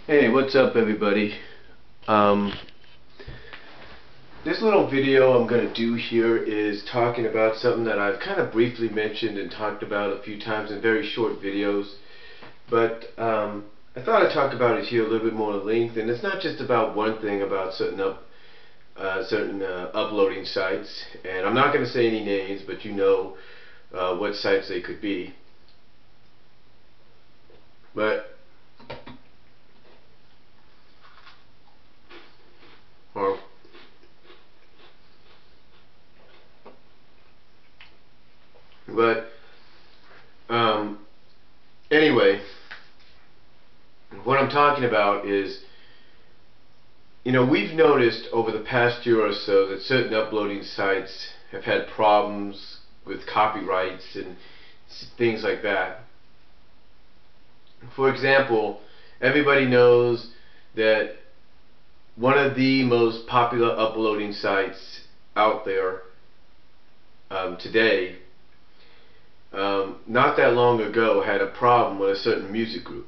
Hey, what's up everybody? Um, this little video I'm going to do here is talking about something that I've kind of briefly mentioned and talked about a few times in very short videos, but I thought I'd talk about it here a little bit more at length. And it's not just about one thing about certain uploading sites, and I'm not going to say any names, but you know what sites they could be. But well, but anyway, what I'm talking about is, we've noticed over the past year or so that certain uploading sites have had problems with copyrights and things like that. For example, everybody knows that one of the most popular uploading sites out there today, not that long ago, had a problem with a certain music group.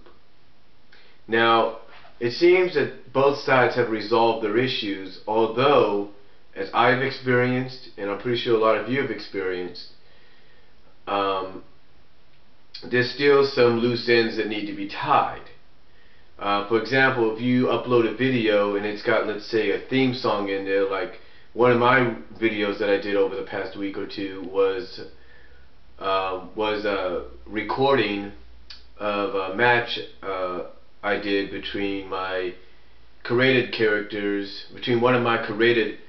Now, it seems that both sides have resolved their issues, although, as I've experienced, and I'm pretty sure a lot of you have experienced, there's still some loose ends that need to be tied. For example, if you upload a video and it's got, let's say, a theme song in there, like one of my videos that I did over the past week or two was a recording of a match I did between my created characters, between one of my created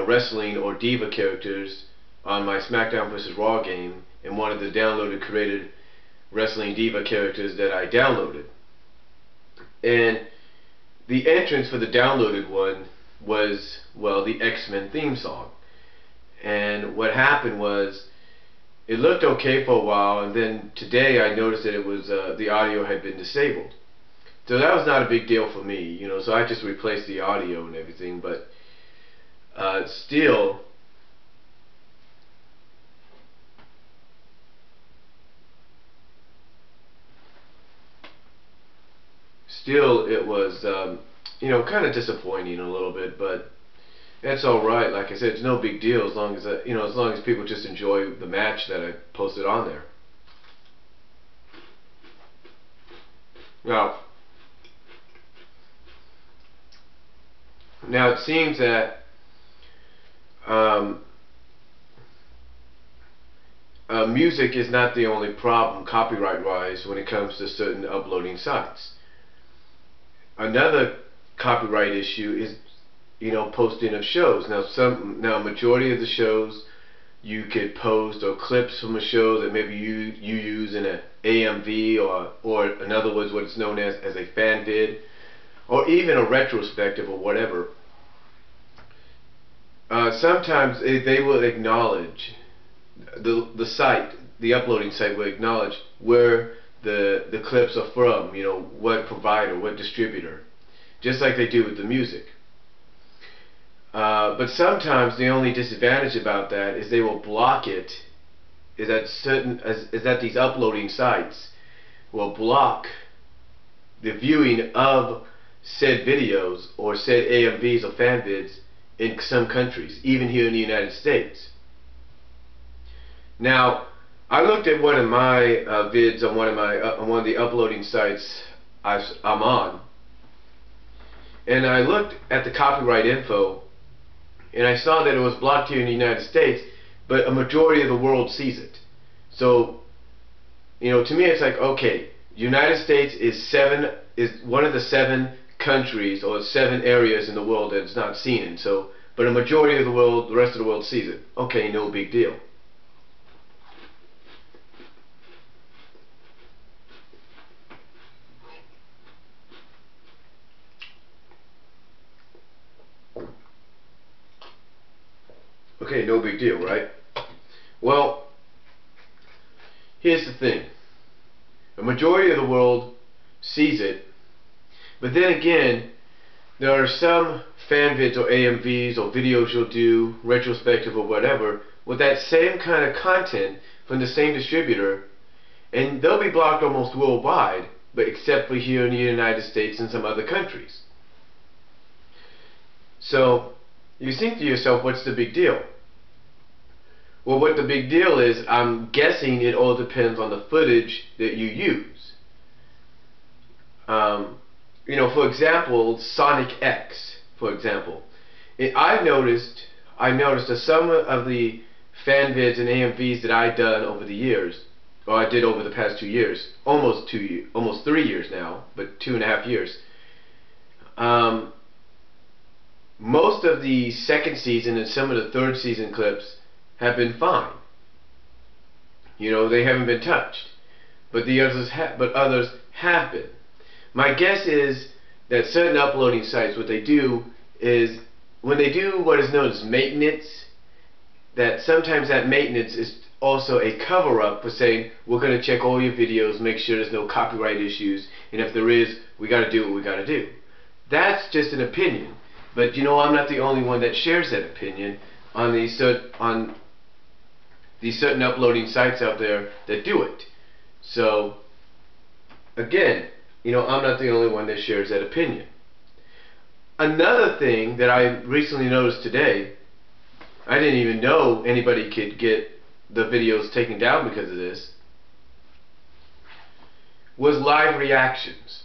wrestling or diva characters on my SmackDown vs. Raw game and one of the downloaded created wrestling diva characters that I downloaded. And the entrance for the downloaded one was, well, the X-Men theme song. And what happened was, it looked okay for a while, and then today I noticed that it was the audio had been disabled. So that was not a big deal for me, so I just replaced the audio and everything, but still, it was, kind of disappointing a little bit, but that's alright. Like I said, it's no big deal as long as, as long as people just enjoy the match that I posted on there. Now it seems that music is not the only problem copyright-wise when it comes to certain uploading sites. Another copyright issue is, posting of shows. Now majority of the shows you could post, or clips from a show that maybe you use in an AMV, or in other words what is known as a fan vid, or even a retrospective or whatever. Sometimes they will acknowledge, the site, the uploading site will acknowledge where the clips are from, what provider, what distributor, just like they do with the music. But sometimes the only disadvantage about that is they will block it, is that these uploading sites will block the viewing of said videos or said AMVs or fan vids in some countries, even here in the United States. Now, I looked at one of my vids on one of the uploading sites I'm on, and I looked at the copyright info, and I saw that it was blocked here in the United States, but a majority of the world sees it. So, to me it's like, okay, United States is one of the 7 countries or 7 areas in the world that it's not seen in. So, but a majority of the world, the rest of the world sees it. Okay, no big deal. Okay, no big deal, right? Well, here's the thing. A majority of the world sees it, but then again, there are some fan vids or AMVs or videos you'll do, retrospective or whatever, with that same kind of content from the same distributor, and they'll be blocked almost worldwide, but except for here in the United States and some other countries. So you think to yourself, what's the big deal? Well, what the big deal is, I'm guessing it all depends on the footage that you use. You know, for example, Sonic X, for example. I noticed that some of the fan vids and AMVs that I've done over the years, or I did over the past 2 years, almost 3 years now, but 2.5 years. Most of the second season and some of the third season clips have been fine. You know, they haven't been touched, but others have been. My guess is that certain uploading sites, what they do is, when they do what is known as maintenance, that sometimes that maintenance is also a cover-up for saying, we're going to check all your videos, make sure there's no copyright issues, and if there is, we got to do what we got to do. That's just an opinion, but you know, I'm not the only one that shares that opinion on these certain uploading sites out there that do it. So again, you know, I'm not the only one that shares that opinion. Another thing that I recently noticed today, I didn't even know anybody could get the videos taken down because of this, was live reactions.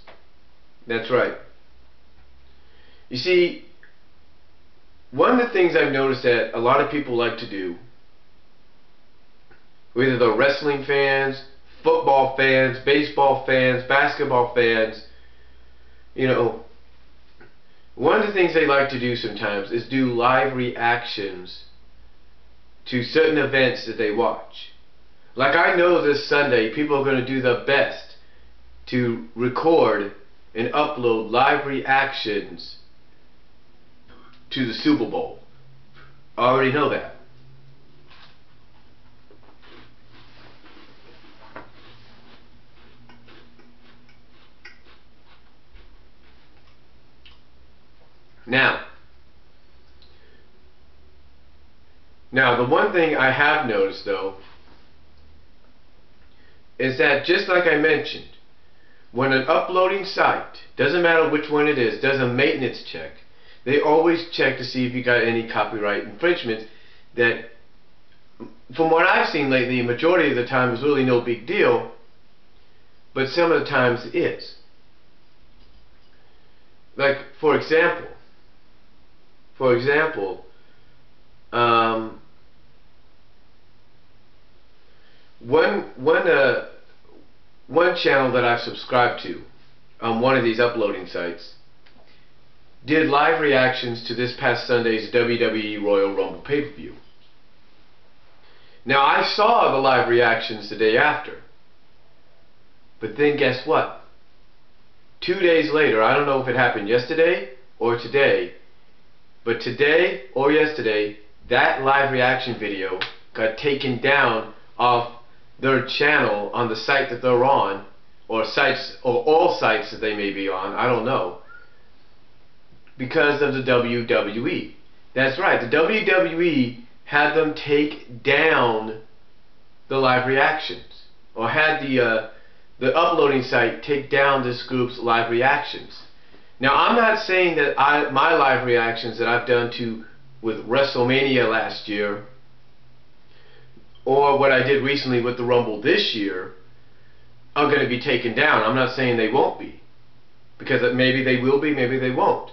That's right. You see, one of the things I've noticed that a lot of people like to do, whether they're wrestling fans, football fans, baseball fans, basketball fans, you know, one of the things they like to do sometimes is do live reactions to certain events that they watch. Like, I know this Sunday people are going to do their best to record and upload live reactions to the Super Bowl. I already know that. Now, the one thing I have noticed, though, is that just like I mentioned, when an uploading site, doesn't matter which one it is, does a maintenance check, they always check to see if you got any copyright infringements. That, from what I've seen lately, the majority of the time is really no big deal, but some of the times it is. Like, for example, one channel that I've subscribed to on one of these uploading sites did live reactions to this past Sunday's WWE Royal Rumble pay-per-view. Now, I saw the live reactions the day after, but then guess what? 2 days later, I don't know if it happened yesterday or today, but today or yesterday, that live reaction video got taken down off their channel on the site that they're on, or sites, or all sites that they may be on, I don't know, because of the WWE. That's right, the WWE had them take down the live reactions, or had the uploading site take down this group's live reactions. Now, I'm not saying that my live reactions that I've done with WrestleMania last year, or what I did recently with the Rumble this year, are going to be taken down. I'm not saying they won't be, because maybe they will be, maybe they won't.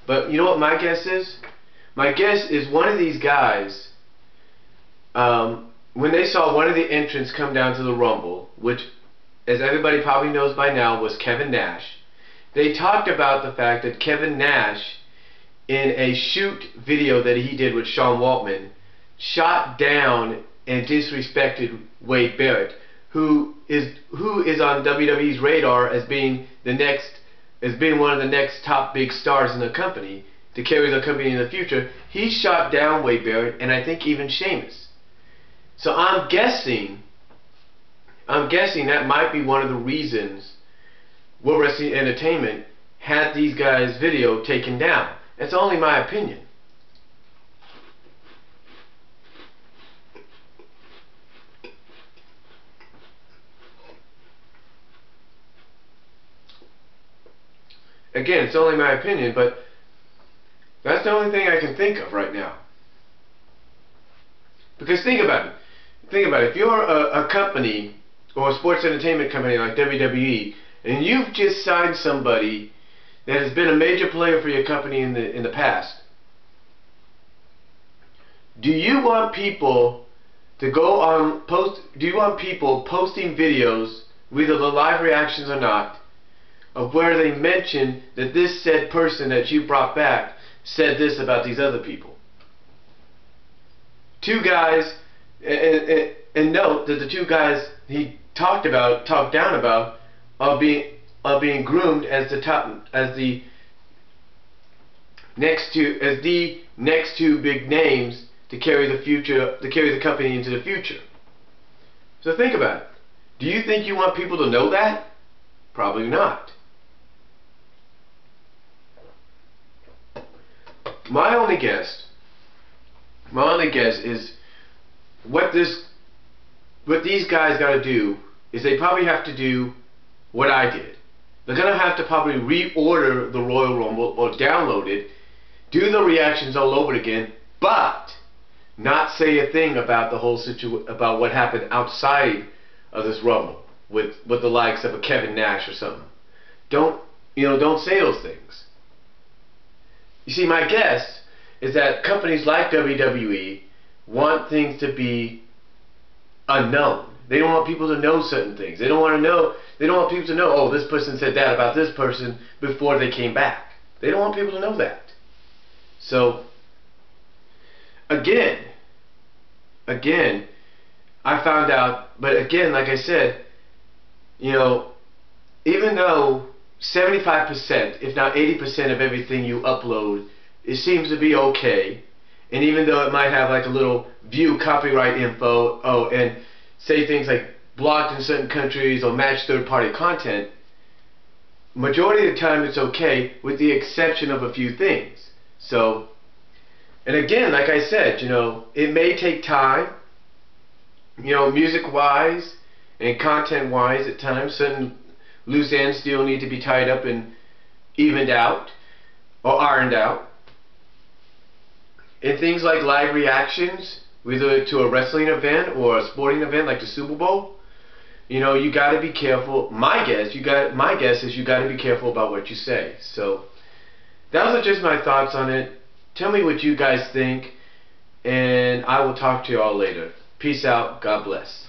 But you know what my guess is? My guess is one of these guys, when they saw one of the entrants come down to the Rumble, which, as everybody probably knows by now, was Kevin Nash, they talked about the fact that Kevin Nash, in a shoot video that he did with Sean Waltman, shot down and disrespected Wade Barrett, who is on WWE's radar as being one of the next top big stars in the company, to carry the company in the future. He shot down Wade Barrett, and I think even Sheamus. So I'm guessing that might be one of the reasons World Wrestling Entertainment had these guys' video taken down. It's only my opinion. again, it's only my opinion, but that's the only thing I can think of right now. Because think about it. Think about it. If you're a company or a sports entertainment company like WWE, and you've just signed somebody that has been a major player for your company in the past, do you want people to go on post? Do you want people posting videos, whether the live reactions or not, of where they mention that this said person that you brought back said this about these other people? Two guys, and note that the two guys he talked down about, are being groomed as the next two big names to carry the company into the future. So think about it. Do you think you want people to know that? Probably not. My only guess is what these guys got to do is they probably have to do what I did. They're going to have to probably reorder the Royal Rumble or download it, do the reactions all over again, but not say a thing about the whole about what happened outside of this Rumble with the likes of a Kevin Nash or something. Don't say those things. You see, my guess is that companies like WWE want things to be unknown. They don't want people to know certain things. They don't want people to know, oh, this person said that about this person before they came back. They don't want people to know that. So, again, I found out, but again, like I said, even though 75%, if not 80% of everything you upload, it seems to be okay, and even though it might have like a little view copyright info, and say things like blocked in certain countries or match third-party content, majority of the time it's okay, with the exception of a few things. So, and again, like I said, it may take time, music-wise and content-wise at times. Certain loose ends still need to be tied up and evened out or ironed out. And things like live reactions, whether to a wrestling event or a sporting event like the Super Bowl, you got to be careful. My guess is you got to be careful about what you say. So those are just my thoughts on it. Tell me what you guys think, and I will talk to you all later. Peace out. God bless.